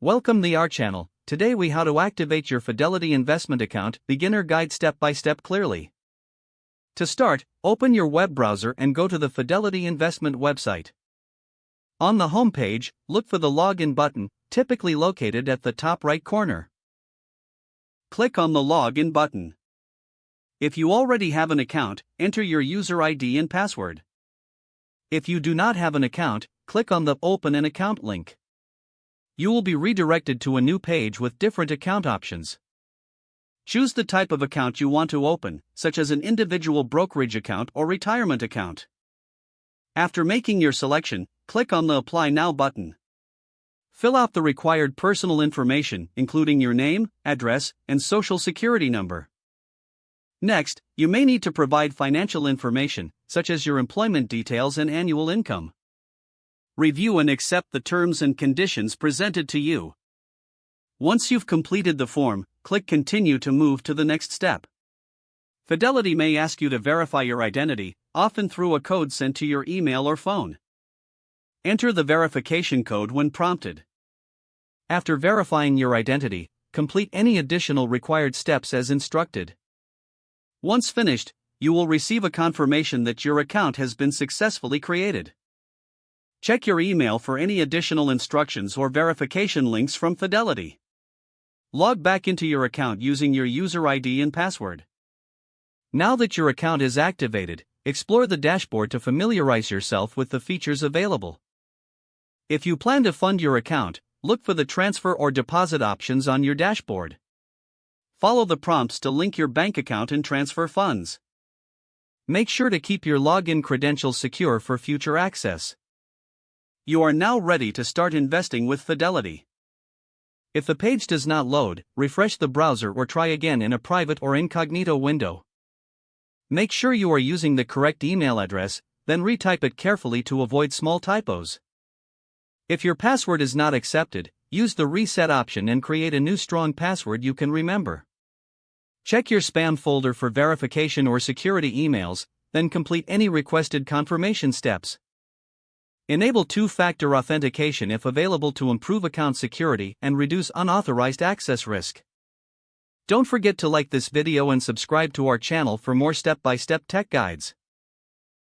Welcome to our channel. Today we how to activate your Fidelity investment account, beginner guide step by step clearly. To start, open your web browser and go to the Fidelity investment website. On the home page, look for the login button, typically located at the top right corner. Click on the login button. If you already have an account, enter your user ID and password. If you do not have an account, click on the Open an Account link. You will be redirected to a new page with different account options. Choose the type of account you want to open, such as an individual brokerage account or retirement account. After making your selection, click on the Apply Now button. Fill out the required personal information, including your name, address, and social security number. Next, you may need to provide financial information, such as your employment details and annual income. Review and accept the terms and conditions presented to you. Once you've completed the form, click Continue to move to the next step. Fidelity may ask you to verify your identity, often through a code sent to your email or phone. Enter the verification code when prompted. After verifying your identity, complete any additional required steps as instructed. Once finished, you will receive a confirmation that your account has been successfully created. Check your email for any additional instructions or verification links from Fidelity. Log back into your account using your user ID and password. Now that your account is activated, explore the dashboard to familiarize yourself with the features available. If you plan to fund your account, look for the transfer or deposit options on your dashboard. Follow the prompts to link your bank account and transfer funds. Make sure to keep your login credentials secure for future access. You are now ready to start investing with Fidelity. If the page does not load, refresh the browser or try again in a private or incognito window. Make sure you are using the correct email address, then retype it carefully to avoid small typos. If your password is not accepted, use the reset option and create a new strong password you can remember. Check your spam folder for verification or security emails, then complete any requested confirmation steps. Enable two-factor authentication if available to improve account security and reduce unauthorized access risk. Don't forget to like this video and subscribe to our channel for more step-by-step tech guides.